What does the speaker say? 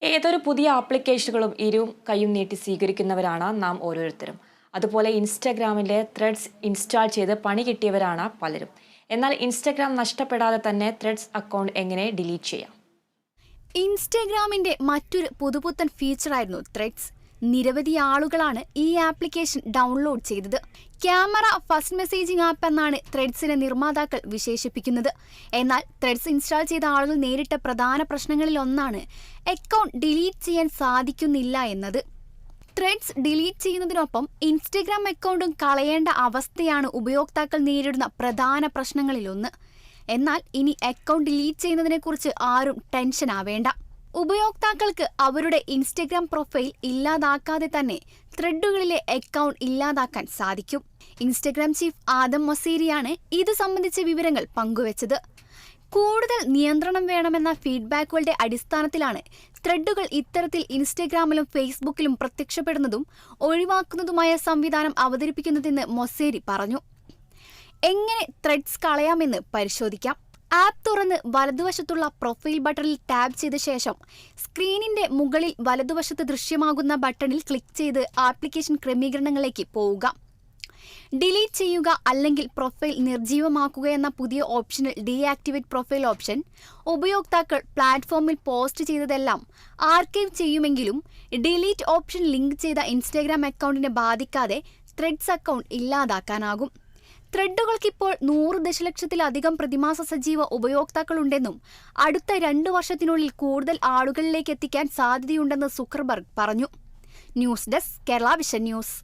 ഏതൊരു പുതിയ ആപ്ലിക്കേഷനുകളും കൈയും നീട്ടി സ്വീകരിക്കുന്നവരാണ് നാം ഓരോരുത്തരും. അതുപോലെ ഇൻസ്റ്റഗ്രാമിലെ ത്രെഡ്സ് ഇൻസ്റ്റാൾ ചെയ്ത് പണി കിട്ടിയവരാണ് പലരും. എന്നാൽ ഇൻസ്റ്റഗ്രാം നഷ്ടപ്പെടാതെ തന്നെ ത്രെഡ്സ് അക്കൗണ്ട് എങ്ങനെ ഡിലീറ്റ് ചെയ്യാം? ഇൻസ്റ്റഗ്രാമിന്റെ മറ്റൊരു പുതുപുത്തൻ ഫീച്ചറായിരുന്നു ത്രെഡ്സ്. നിരവധി ആളുകളാണ് ഈ ആപ്ലിക്കേഷൻ ഡൗൺലോഡ് ചെയ്തത്. ക്യാമറ ഫസ്റ്റ് മെസ്സേജിംഗ് ആപ്പ് എന്നാണ് ത്രെഡ്സിനെ നിർമ്മാതാക്കൾ വിശേഷിപ്പിക്കുന്നത്. എന്നാൽ ത്രെഡ്സ് ഇൻസ്റ്റാൾ ചെയ്ത ആളുകൾ നേരിട്ട പ്രധാന പ്രശ്നങ്ങളിൽ ഒന്നാണ് അക്കൗണ്ട് ഡിലീറ്റ് ചെയ്യാൻ സാധിക്കുന്നില്ല എന്നത്. ത്രെഡ്സ് ഡിലീറ്റ് ചെയ്യുന്നതിനൊപ്പം ഇൻസ്റ്റഗ്രാം അക്കൗണ്ടും കളയേണ്ട അവസ്ഥയാണ് ഉപയോക്താക്കൾ നേരിടുന്ന പ്രധാന പ്രശ്നങ്ങളിലൊന്ന്. എന്നാൽ ഇനി അക്കൗണ്ട് ഡിലീറ്റ് ചെയ്യുന്നതിനെക്കുറിച്ച് ആരും ടെൻഷൻ ആവേണ്ട. ഉപയോക്താക്കൾക്ക് അവരുടെ ഇൻസ്റ്റഗ്രാം പ്രൊഫൈൽ ഇല്ലാതാക്കാതെ തന്നെ ത്രെഡുകളിലെ അക്കൗണ്ട് ഇല്ലാതാക്കാൻ സാധിക്കും. ഇൻസ്റ്റഗ്രാം ചീഫ് ആദം മൊസീരിയാണ് ഇത് സംബന്ധിച്ച വിവരങ്ങൾ പങ്കുവച്ചത്. കൂടുതൽ നിയന്ത്രണം വേണമെന്ന ഫീഡ്ബാക്കുകളുടെ അടിസ്ഥാനത്തിലാണ് ത്രെഡുകൾ ഇത്തരത്തിൽ ഇൻസ്റ്റഗ്രാമിലും ഫേസ്ബുക്കിലും പ്രത്യക്ഷപ്പെടുന്നതും ഒഴിവാക്കുന്നതുമായ സംവിധാനം അവതരിപ്പിക്കുന്നതെന്ന് മൊസേരി പറഞ്ഞു. എങ്ങനെ ത്രെഡ്സ് കളയാമെന്ന് പരിശോധിക്കാം. ആപ്പ് തുറന്ന് വലതുവശത്തുള്ള പ്രൊഫൈൽ ബട്ടണിൽ ടാപ്പ് ചെയ്ത ശേഷം സ്ക്രീനിന്റെ മുകളിൽ വലതുവശത്ത് ദൃശ്യമാകുന്ന ബട്ടണിൽ ക്ലിക്ക് ചെയ്ത് ആപ്ലിക്കേഷൻ ക്രമീകരണങ്ങളിലേക്ക് പോവുക. ഡിലീറ്റ് ചെയ്യുക അല്ലെങ്കിൽ പ്രൊഫൈൽ നിർജ്ജീവമാക്കുക എന്ന പുതിയ ഓപ്ഷനിൽ ഡീആക്ടിവേറ്റ് പ്രൊഫൈൽ ഓപ്ഷൻ ഉപയോക്താക്കൾ പ്ലാറ്റ്ഫോമിൽ പോസ്റ്റ് ചെയ്തതെല്ലാം ആർക്കൈവ് ചെയ്യുമെങ്കിലും ഡിലീറ്റ് ഓപ്ഷൻ ലിങ്ക് ചെയ്ത ഇൻസ്റ്റഗ്രാം അക്കൗണ്ടിനെ ബാധിക്കാതെ ത്രെഡ്സ് അക്കൗണ്ട് ഇല്ലാതാക്കാനാകും. ത്രെഡുകൾക്കിപ്പോൾ 100 ദശലക്ഷത്തിലധികം പ്രതിമാസ സജീവ ഉപയോക്താക്കളുണ്ടെന്നും അടുത്ത 2 വർഷത്തിനുള്ളിൽ കൂടുതൽ ആളുകളിലേക്ക് എത്തിക്കാൻ സാധ്യതയുണ്ടെന്ന് സുക്കർബർഗ് പറഞ്ഞു. News desk, Kerala vision news.